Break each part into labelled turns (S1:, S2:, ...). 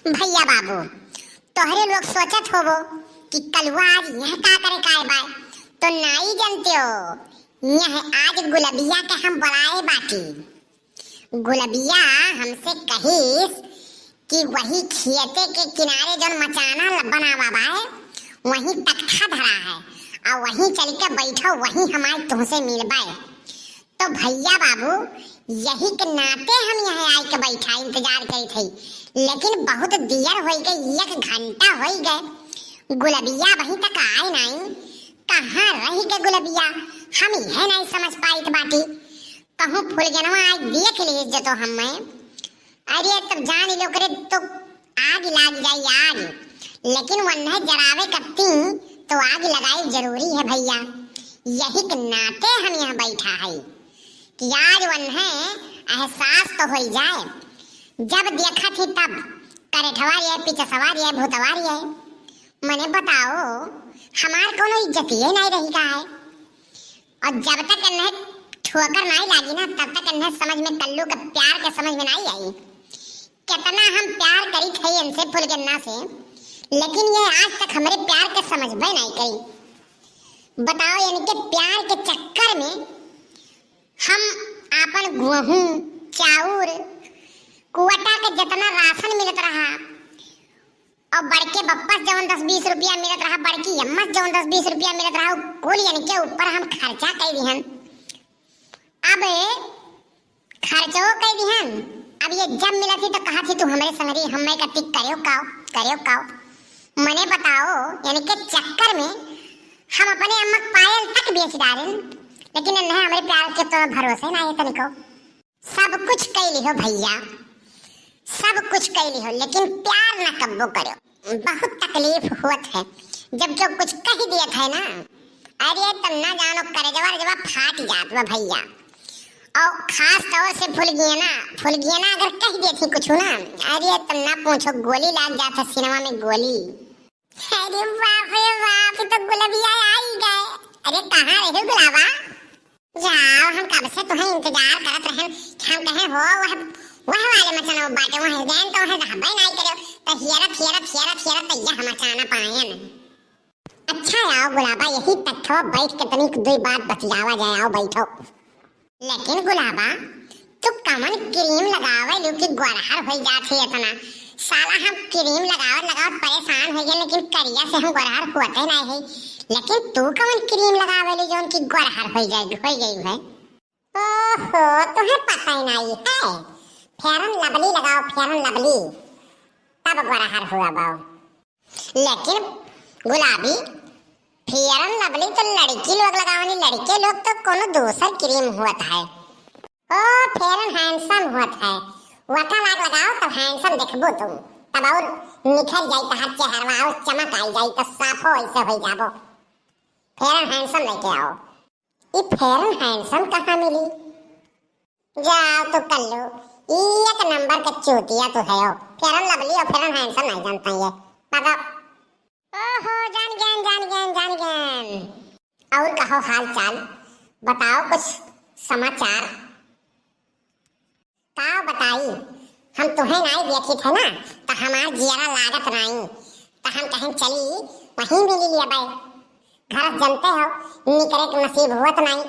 S1: भैया बाबू तोहरे लोग सोचत होबो कि कलवा आज यह का करे काय बाय तो नहीं जानते हो यह आज गुलबिया के हम बुलाए बाटी। गुलबिया हमसे कहिस कि वही खेते के किनारे जो मचाना बनावा बाय वही तख्ता धरा है और वहीं चल के बैठो वहीं हमारे तुमसे मिलबाए। तो भैया बाबू यही के नाते हम यहाँ आए के बैठा इंतजार करी थी, लेकिन बहुत देर हो गई, 1 घंटा हो गए गुलबिया वहीं तक आए नहीं। कहाँ रही के गुलबिया हम यह नहीं समझ पाई बाटी। कहूँ फूल जनवा आज देख ली जो तो हमें अरे तब जान लो करे तो आग लग जाई आग, लेकिन वन्ने जरावे कत्ती तो आग लगाई जरूरी है भैया। यही के नाते हम यहाँ बैठा है कि आज वन्ने एहसास तो हो जाए। जब देखा थी तब करेठवारी है, पीछे सवारी है, भूतवारी है। मैंने बताओ हमार कोनो इज्जत ये नहीं रही का है। और जब तक इन्हें ठोकर नहीं लगी ना तब तक इन्हें समझ में कल्लू के प्यार के समझ में नहीं आई। कितना हम प्यार करी थे इनसे फुलगन्ना से, लेकिन ये आज तक हमारे प्यार के समझ में नहीं करी। बताओ इनके प्यार के चक्कर में हम अपन गेहूं चाउर कुआटा के जितना राशन मिलत रहा और बड़के बप्पा जवन 10-20 रुपया मिलत रहा, बड़की अम्मा जवन 10-20 रुपया मिलत रहा, कुल इनके ऊपर हम खर्चा कर दिहन। अब खर्चो कर दिहन। अब ये जब मिला थी तो कहा थी तू हमारे संगरी हमें कति करियो काओ। मने बताओ इनके चक्कर में हम अपने अम्मा पायल तक बेच डालें, लेकिन इन्हें हमारे प्यार के तो भरोसे ना है तनिको। सब कुछ कह लिहो भैया, सब कुछ कह लिहो, लेकिन प्यार ना कब्बो करो। बहुत तकलीफ होत है जब जो कुछ कह दिया था ना, अरे तब ना जानो करे जवाब फाट जात बा भैया। और खास तौर से फुल गया ना अगर कह देती कुछ ना, अरे तब ना पूछो गोली लग जाता सिनेमा में गोली। अरे बाप रे बाप तो गुलबिया आई गए। अरे कहाँ रहे गुलाबा? जाओ हम कब से तुम्हें इंतजार करत रहे। हम कहे हो वह वाले मचाना बाटे वह जान तो है हबे नहीं करो तो हियरा तो यह मचाना पाएन। अच्छा आओ गुलाबा यही तक बैठ के तनिक दो बात बतियावा जाए। आओ बैठो। लेकिन गुलाबा तू कमन क्रीम लगावे लो कि गोरहर हो जाती है इतना। साला हम क्रीम लगावत परेशान हो गए, लेकिन करिया से हम गोरहर होते नहीं है। लेकिन तू कमन क्रीम लगावे लो जोन की गोरहर हो गई है। ओहो तुम्हें पता ही नहीं है। फेरन लवली लगाओ फेरन लवली तब गोरहर हुआ बाओ। लेकिन गुलाबी फेरन लवली तो लड़की लोग लगावनी, लड़के लोग तो कोनो दूसर क्रीम होता है। ओ फेरन हैंडसम होता है। वटा लाग लगाओ तब हैंडसम देखबो तुम, तब और निखर जाई तहर चेहरा और चमक आई जाई तो साफो ऐसे हो जाबो। फेरन हैंडसम लेके आओ। ये फेरन हैंडसम कहाँ मिली? जाओ तो कर लो। एक नंबर का चूतिया तो है। फेरन लवली और फेरन हैंडसम नहीं जानता ये पता। ओहो जान ज्ञान। और कहो हाल चाल, बताओ कुछ समाचार। का बताई हम तुम्हें नहीं देखी थे ना तो हमार जियरा लागत नहीं, तो हम कहीं चली वहीं मिली लिया भाई। घर जानते हो निकरे के नसीब हुआ तो नहीं।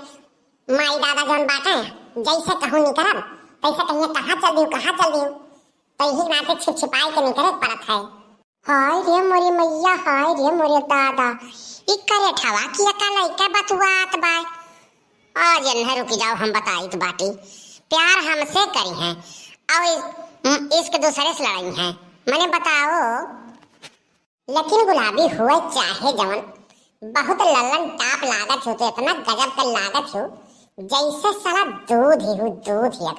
S1: माई दादा जौन बाटे जैसे कहूँ निकरब तैसे कहिए कहाँ चल दियो तो यही नाते छिपाई के निकरे पड़त है। हाय रे मोरी मैया, हाय रे मोरे दादा, ई करे ठवा किया का लइका बतुआत बा। आज न रुक जाओ हम बताई तो बाटी। प्यार हमसे करी है और इसके दूसरे से लड़ाई है। मैंने बताओ लेकिन गुलाबी हुआ चाहे जवन बहुत ललन टाप लागत हो तो इतना गजब का लागत हो जैसे साला दूध ही एकदम। या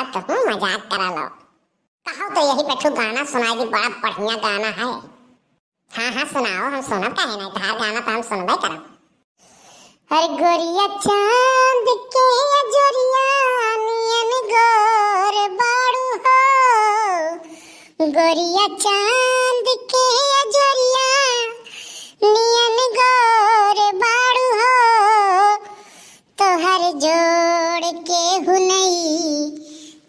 S1: तो मजाक करा लो। कहो तो यही पेठू गाना सुनाई दी, बड़ा बढ़िया गाना है। हाँ सुनाओ, हम सुनब काहे नहीं, तार गाना तो हम सुनबे करब। हर गोरिया चांद के जोरिया नियन गोर बाड़ू हो। गोरिया चांद के जोरिया नियन गोर बाड़ू हो। तोहर जोड़ के हुनई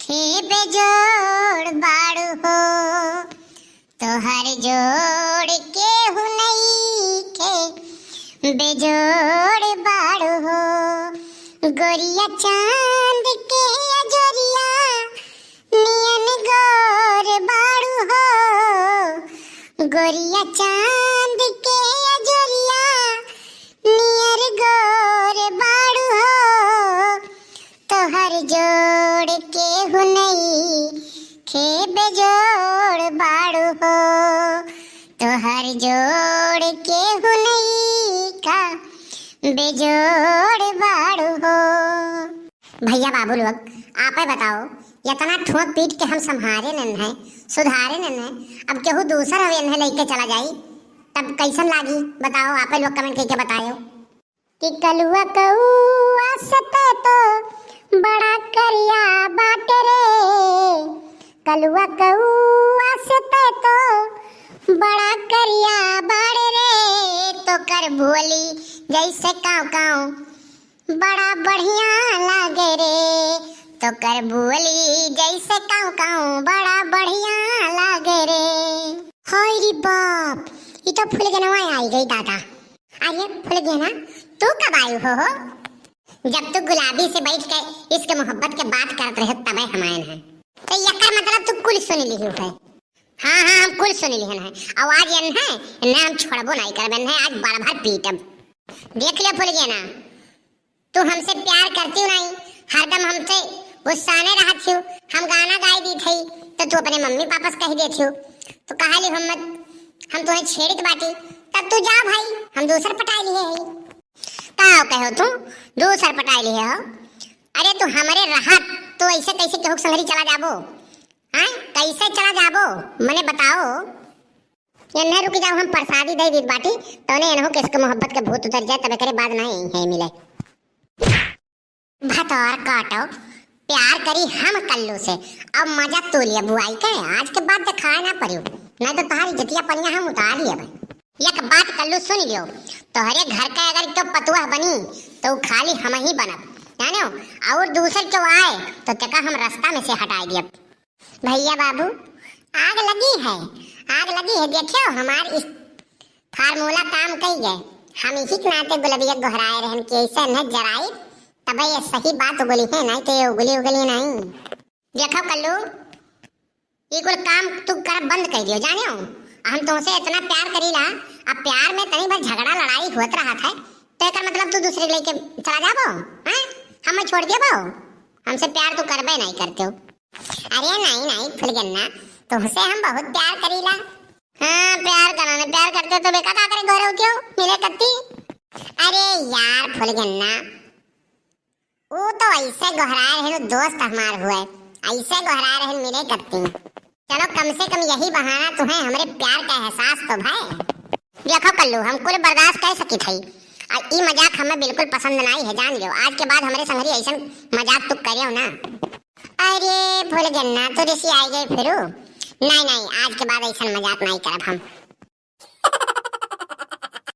S1: थे बेजोड़ बाड़ू जोड़ के हुनई के बेजोड़ बाड़ू हो। गोरिया चांद के अजोरिया नियन गोर बाड़ू हो। गोरिया चांद के अजोरिया नियर गोर बाड़ू हो। तोहर जोड़ के हुनई के बेजोड़ बाड़ू हो। तोहर जोड़ के हुनई का बेजोड़ बाड़ू हो। भैया बाबू लोग आप बताओ, इतना ठोक पीट के हम संभारे नन है, सुधारे नन है, अब केहू दूसर हवे इन्हें लेके चला जाई तब कैसन लागी बताओ। आप लोग कमेंट करके बताओ कि कलुआ कौआ सते तो बड़ा करिया बाट रे। कलुआ कौआ सते तो बड़ा करिया बाट रे। तो कर भोली जैसे काव काव बड़ा बढ़िया लागे रे। तो कर बोली जैसे काव काव बड़ा बढ़िया लागे रे। हाय रे बाप, ये तो फूल गनवा आई गई दादा। अरे फूल गना तू कब आई हो? जब तू गुलाबी से बैठ के इसके मोहब्बत के बात करत रहे तब हम आए हैं। तो यकर मतलब तू कुल सुन ली है? हाँ हाँ हम कुल सुन ली है। आवाज यन है ना, हम छोड़बो नहीं करबन है, आज बार बार पीटब। देख ले फूल गना, तू हमसे प्यार करती नहीं, हरदम हमसे गुस्साने रहत हो। हम गाना गाई दी थी तो तू अपने मम्मी पापा से कह देती हो तो कहा ली हम तुम्हें छेड़त बाटी, तब तू जा भाई हम दूसर पटाई लिए है। का कहो तू दूसर पटाई लिए हो? अरे तू हमारे राहत तो ऐसे कैसे केहू संगरी चला जाबो? हाँ कैसे चला जाबो मने बताओ। ये रुक जाओ, हम प्रसादी दे दी बाटी तो ने इनको किसके मोहब्बत के भूत उतर जाए तब करे बाद नहीं है मिले। भतौर काटो प्यार करी हम कल्लू से, अब मजा तो लिया बुआई के आज के बाद दिखाए ना परियो, नहीं तो तुम्हारी जतिया पनिया हम उतार लिए भाई। एक बात कल्लू सुन लियो, तोहरे घर का अगर तो पतुआ बनी तो खाली हम ही बनब जानो, और दूसर जो आए तो तका हम रास्ता में से हटा दिए। भैया बाबू आग लगी है, आग लगी है, देखियो हमार इस फार्मूला काम कई गए। हम इसी के नाते गुलाबिया गोहराए रहन के ऐसे न जराई तब ये सही बात उगली है, नहीं तो ये उगली नहीं। देखो कल्लू ये कुल काम तू कर बंद कर दियो जानियो। हम तुमसे इतना प्यार करीला, अब प्यार में तनी बार झगड़ा लड़ाई होत रहा था तो एकर मतलब तू दूसरे लेके चला जाबो? हैं हमें छोड़ देबो? हमसे प्यार तू करबे नहीं करते हो। अरे नहीं फुलगन्ना, तुमसे हम बहुत प्यार करीला। हाँ प्यार करना, प्यार करते तो बेका का करे गोरे होती हो मिले कत्ती। अरे यार फुलगन्ना वो तो ऐसे गहराए रहे दोस्त हमार हुए, ऐसे गहराए रहे मिले करती। चलो कम से कम यही बहाना तुम्हें हमारे प्यार का एहसास तो भाई। देखो कल्लू हम कुल बर्दाश्त कर सकी थी, और ये मजाक हमें बिल्कुल पसंद नहीं है जान लियो। आज के बाद हमारे संगरी ऐसा मजाक तू करियो ना। अरे फुलगन्ना तो ऋषि आई गई फिर? नहीं आज के बाद ऐसा मजाक नहीं करब हम।